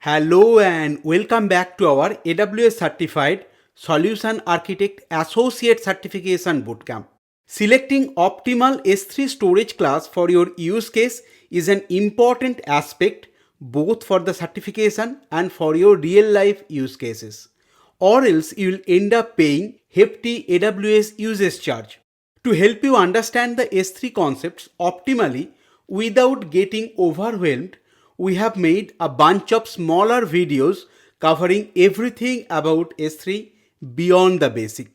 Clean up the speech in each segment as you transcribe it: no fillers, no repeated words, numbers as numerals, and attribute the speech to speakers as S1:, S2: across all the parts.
S1: Hello and welcome back to our AWS Certified Solution Architect Associate Certification Bootcamp. Selecting optimal S3 storage class for your use case is an important aspect both for the certification and for your real life use cases. Or else you will end up paying hefty AWS usage charge. To help you understand the S3 concepts optimally without getting overwhelmed, we have made a bunch of smaller videos covering everything about S3 beyond the basic.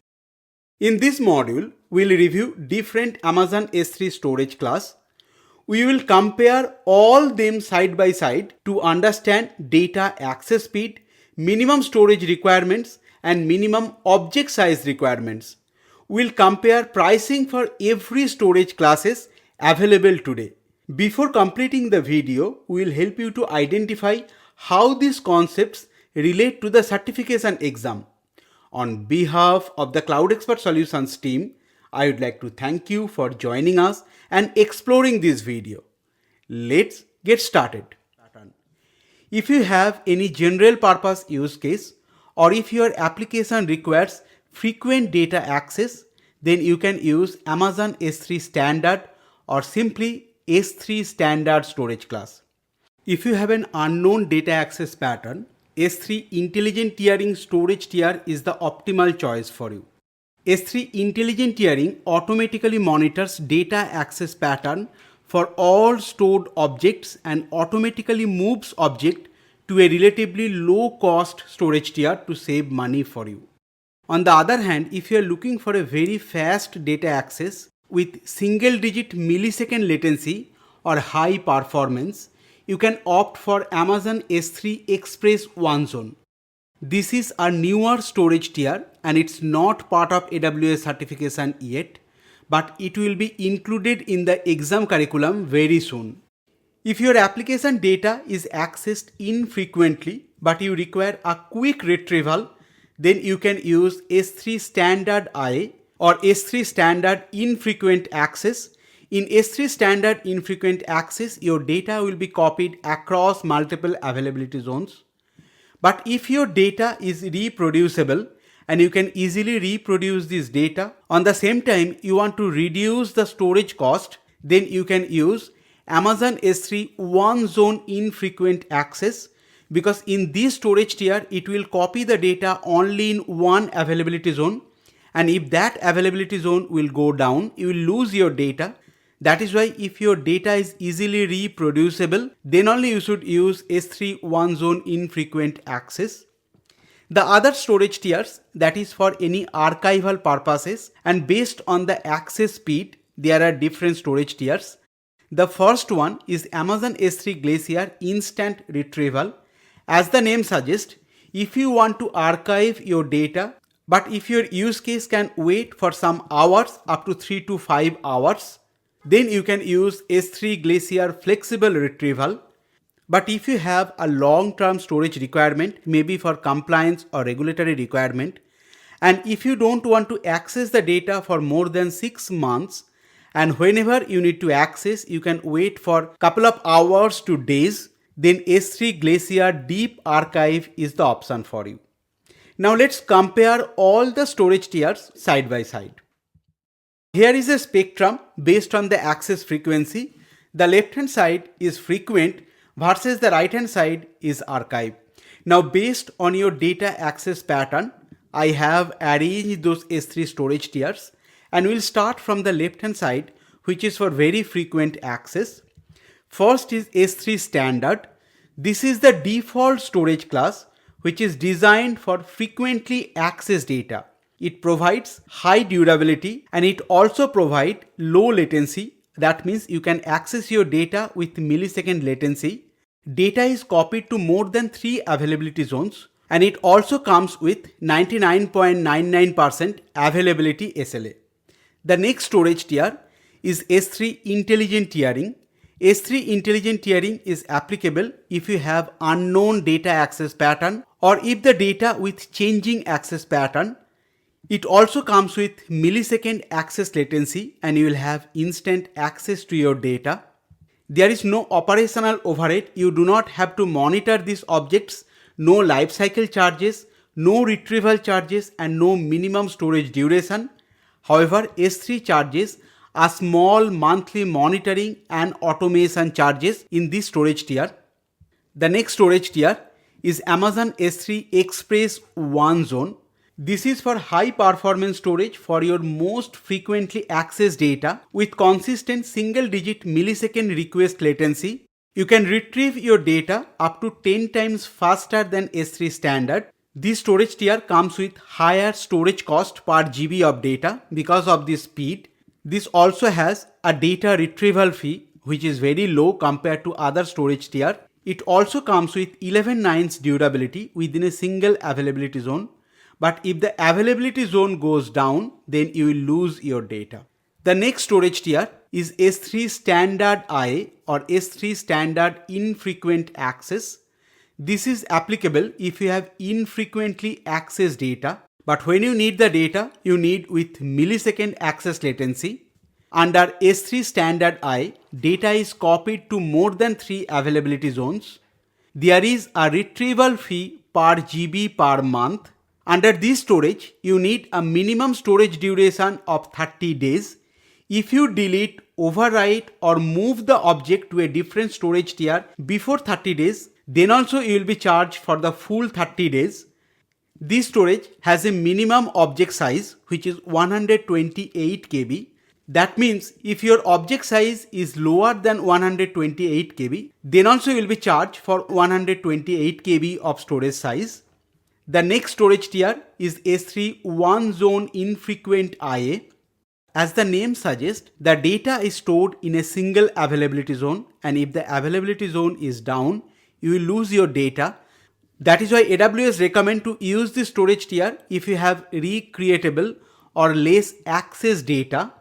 S1: In this module, we'll review different Amazon S3 storage class. We will compare all them side by side to understand data access speed, minimum storage requirements, and minimum object size requirements. We'll compare pricing for every storage classes available today. Before completing the video, we will help you to identify how these concepts relate to the certification exam. On behalf of the CloudExpert Solutions team, I would like to thank you for joining us and exploring this video. Let's get started. If you have any general purpose use case or if your application requires frequent data access, then you can use Amazon S3 Standard or simply S3 Standard storage class. If you have an unknown data access pattern, S3 Intelligent Tiering storage tier is the optimal choice for you. S3 Intelligent Tiering automatically monitors data access pattern for all stored objects and automatically moves object to a relatively low cost storage tier to save money for you. On the other hand, if you are looking for a very fast data access with single digit millisecond latency or high performance, you can opt for Amazon S3 Express One Zone. This is a newer storage tier and it's not part of AWS certification yet, but it will be included in the exam curriculum very soon. If your application data is accessed infrequently but you require a quick retrieval, then you can use S3 Standard IA or S3 Standard Infrequent Access. In S3 Standard Infrequent Access, your data will be copied across multiple availability zones. But if your data is reproducible and you can easily reproduce this data, on the same time you want to reduce the storage cost, then you can use Amazon S3 One Zone Infrequent Access, because in this storage tier it will copy the data only in one availability zone, and if that availability zone will go down, you will lose your data. That is why if your data is easily reproducible, then only you should use S3 One Zone Infrequent Access. The other storage tiers, that is for any archival purposes, and based on the access speed, there are different storage tiers. The first one is Amazon S3 Glacier Instant Retrieval. As the name suggests, if you want to archive your data, but if your use case can wait for some hours, up to 3 to 5 hours, then you can use S3 Glacier Flexible Retrieval. But if you have a long-term storage requirement, maybe for compliance or regulatory requirement, and if you don't want to access the data for more than 6 months, and whenever you need to access, you can wait for a couple of hours to days, then S3 Glacier Deep Archive is the option for you. Now let's compare all the storage tiers side by side. Here is a spectrum based on the access frequency. The left hand side is frequent versus the right hand side is archive. Now based on your data access pattern, I have arranged those S3 storage tiers, and we'll start from the left hand side, which is for very frequent access. First is S3 Standard. This is the default storage class which is designed for frequently accessed data. It provides high durability and it also provides low latency. That means you can access your data with millisecond latency. Data is copied to more than 3 availability zones, and it also comes with 99.99% availability SLA. The next storage tier is S3 Intelligent Tiering. S3 Intelligent Tiering is applicable if you have unknown data access pattern or if the data with changing access pattern. It also comes with millisecond access latency and you will have instant access to your data. There is no operational overhead. You do not have to monitor these objects, no lifecycle charges, no retrieval charges, and no minimum storage duration. However, S3 charges a small monthly monitoring and automation charges in this storage tier. The next storage tier is Amazon S3 Express One Zone. This is for high performance storage for your most frequently accessed data with consistent single digit millisecond request latency. You can retrieve your data up to 10 times faster than S3 standard. This storage tier comes with higher storage cost per GB of data because of this speed. This also has a data retrieval fee which is very low compared to other storage tier. It also comes with 11 nines durability within a single availability zone. But if the availability zone goes down, then you will lose your data. The next storage tier is S3 Standard IA or S3 Standard Infrequent Access. This is applicable if you have infrequently accessed data, but when you need the data, you need with millisecond access latency. Under S3 Standard I, data is copied to more than 3 availability zones. There is a retrieval fee per GB per month. Under this storage, you need a minimum storage duration of 30 days. If you delete, overwrite or move the object to a different storage tier before 30 days, then also you will be charged for the full 30 days. This storage has a minimum object size which is 128 KB. That means if your object size is lower than 128 KB, then also you will be charged for 128 KB of storage size. The next storage tier is S3 One Zone Infrequent IA. As the name suggests, the data is stored in a single availability zone, and if the availability zone is down, you will lose your data. That is why AWS recommend to use this storage tier if you have recreatable or less access data.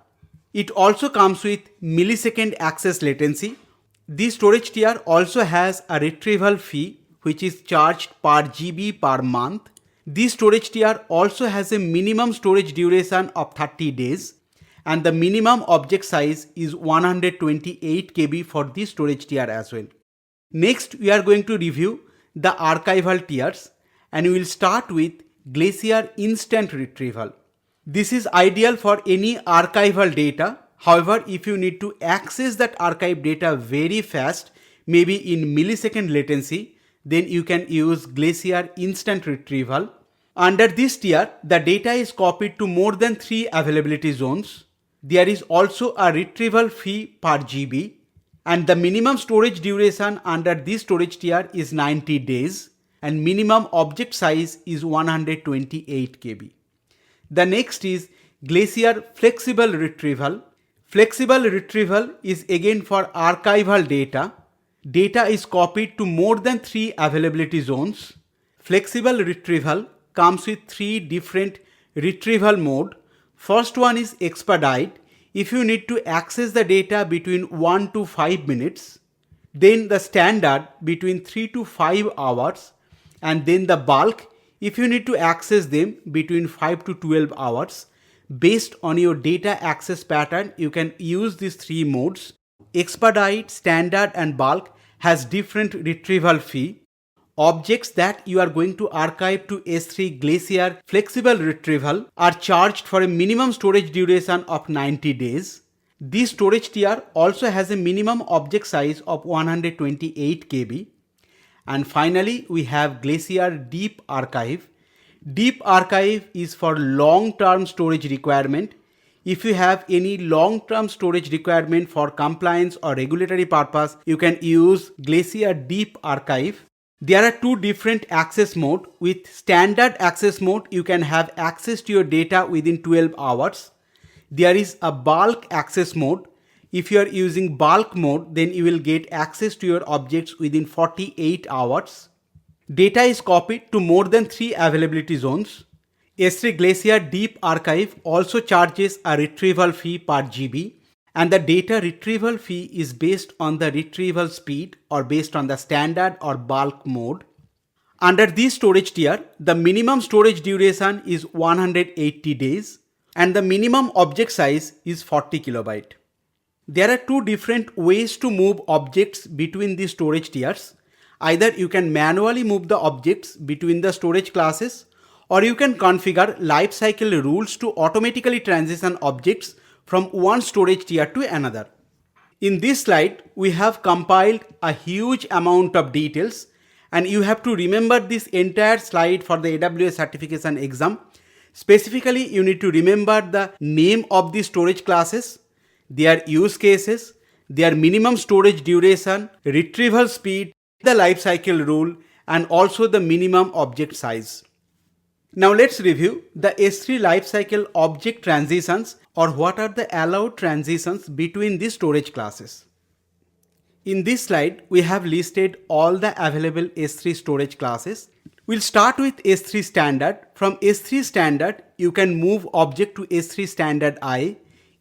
S1: It also comes with millisecond access latency. This storage tier also has a retrieval fee which is charged per GB per month. This storage tier also has a minimum storage duration of 30 days and the minimum object size is 128 KB for this storage tier as well. Next, we are going to review the archival tiers and we will start with Glacier Instant Retrieval. This is ideal for any archival data. However, if you need to access that archive data very fast, maybe in millisecond latency, then you can use Glacier Instant Retrieval. Under this tier, the data is copied to more than 3 availability zones. There is also a retrieval fee per GB and the minimum storage duration under this storage tier is 90 days and minimum object size is 128 KB. The next is Glacier Flexible Retrieval. Flexible Retrieval is again for archival data. Data is copied to more than 3 availability zones. Flexible retrieval comes with 3 different retrieval mode. First one is expedite. If you need to access the data between 1 to 5 minutes, then the standard between 3 to 5 hours, and then the bulk if you need to access them between 5 to 12 hours. Based on your data access pattern, you can use these 3 modes. Expedite, standard and bulk has different retrieval fee. Objects that you are going to archive to S3 Glacier Flexible Retrieval are charged for a minimum storage duration of 90 days. This storage tier also has a minimum object size of 128 KB. And finally, we have Glacier Deep Archive. Deep Archive is for long-term storage requirement. If you have any long-term storage requirement for compliance or regulatory purpose, you can use Glacier Deep Archive. There are 2 different access modes. With standard access mode, you can have access to your data within 12 hours. There is a bulk access mode. If you are using bulk mode, then you will get access to your objects within 48 hours. Data is copied to more than 3 availability zones. S3 Glacier Deep Archive also charges a retrieval fee per GB, and the data retrieval fee is based on the retrieval speed or based on the standard or bulk mode. Under this storage tier, the minimum storage duration is 180 days and the minimum object size is 40 kilobyte. There are two different ways to move objects between the storage tiers. Either you can manually move the objects between the storage classes, or you can configure lifecycle rules to automatically transition objects from one storage tier to another. In this slide, we have compiled a huge amount of details, and you have to remember this entire slide for the AWS certification exam. Specifically, you need to remember the name of the storage classes, their use cases, their minimum storage duration, retrieval speed, the lifecycle rule, and also the minimum object size. Now let's review the S3 lifecycle object transitions, or what are the allowed transitions between the storage classes. In this slide, we have listed all the available S3 storage classes. We'll start with S3 standard. From S3 standard, you can move object to S3 standard IA,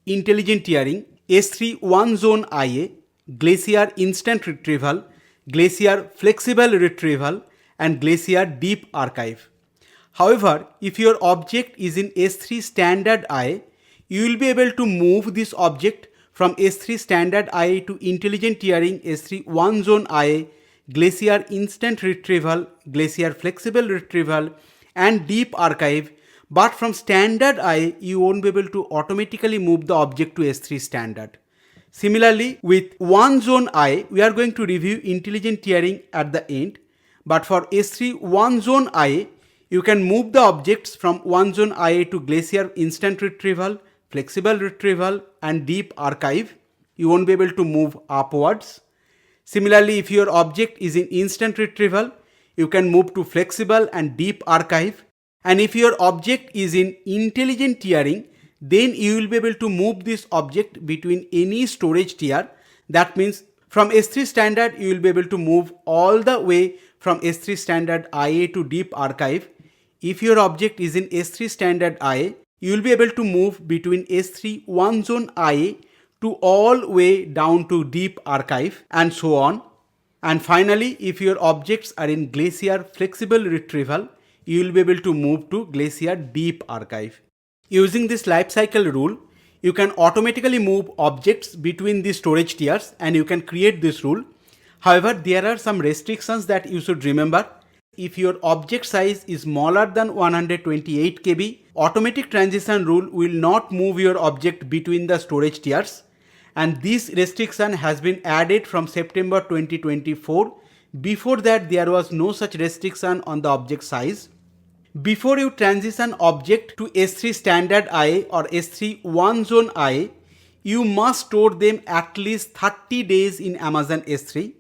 S1: intelligent tiering, S3 one zone IA, Glacier instant retrieval, Glacier flexible retrieval, and Glacier deep archive. However, if your object is in S3 standard IA, you will be able to move this object from S3 standard IA to intelligent tiering S3 one zone IA, Glacier instant retrieval, Glacier flexible retrieval, and deep archive. But from standard IA, you won't be able to automatically move the object to S3 standard. Similarly, with one zone IA, we are going to review intelligent tiering at the end. But for S3 one zone IA, you can move the objects from one zone IA to Glacier instant retrieval, flexible retrieval, and deep archive. You won't be able to move upwards. Similarly, if your object is in instant retrieval, you can move to flexible and deep archive. And if your object is in intelligent tiering, then you will be able to move this object between any storage tier. That means from S3 standard, you will be able to move all the way from S3 standard IA to deep archive. If your object is in S3 standard IA, you will be able to move between S3 one zone IA to all way down to deep archive, and so on. And finally, if your objects are in Glacier flexible retrieval, you will be able to move to Glacier deep archive. Using this lifecycle rule, you can automatically move objects between the storage tiers, and you can create this rule. However, there are some restrictions that you should remember. If your object size is smaller than 128 KB, automatic transition rule will not move your object between the storage tiers. And this restriction has been added from September 2024. Before that, there was no such restriction on the object size. Before you transition object to S3 standard IA or S3 one zone IA, you must store them at least 30 days in Amazon S3.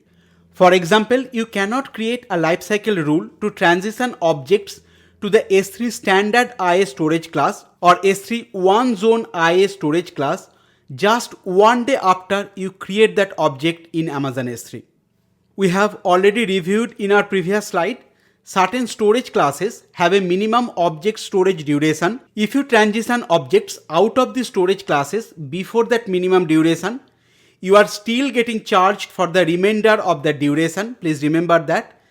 S1: For example, you cannot create a lifecycle rule to transition objects to the S3 standard IA storage class or S3 one zone IA storage class just one day after you create that object in Amazon S3. We have already reviewed in our previous slide, certain storage classes have a minimum object storage duration. If you transition objects out of the storage classes before that minimum duration, you are still getting charged for the remainder of the duration. Please remember that.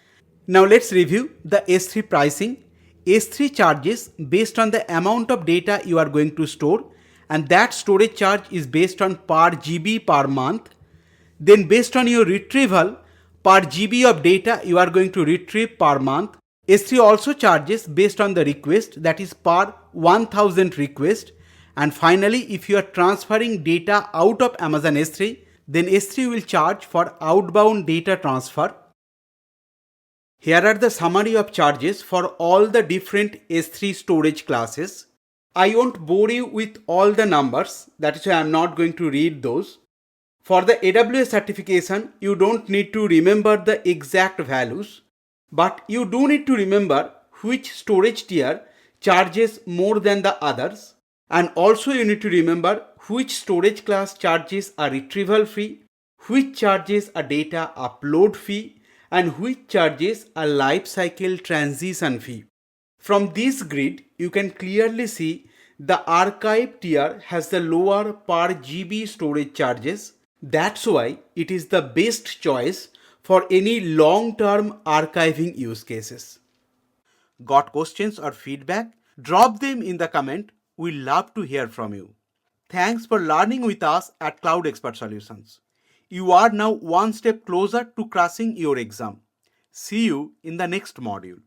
S1: Now let's review the S3 pricing. S3 charges based on the amount of data you are going to store, and that storage charge is based on per GB per month. Then based on your retrieval, per GB of data you are going to retrieve per month. S3 also charges based on the request, that is per 1000 request. And finally, if you are transferring data out of Amazon S3, then S3 will charge for outbound data transfer. Here are the summary of charges for all the different S3 storage classes. I won't bore you with all the numbers, that is why I am not going to read those. For the AWS certification, you don't need to remember the exact values, but you do need to remember which storage tier charges more than the others. And also you need to remember which storage class charges a retrieval fee, which charges a data upload fee, and which charges a lifecycle transition fee. From this grid, you can clearly see the archive tier has the lower per GB storage charges. That's why it is the best choice for any long-term archiving use cases. Got questions or feedback? Drop them in the comment. We'd love to hear from you. Thanks for learning with us at CloudExpert Solutions. You are now one step closer to crashing your exam. See you in the next module.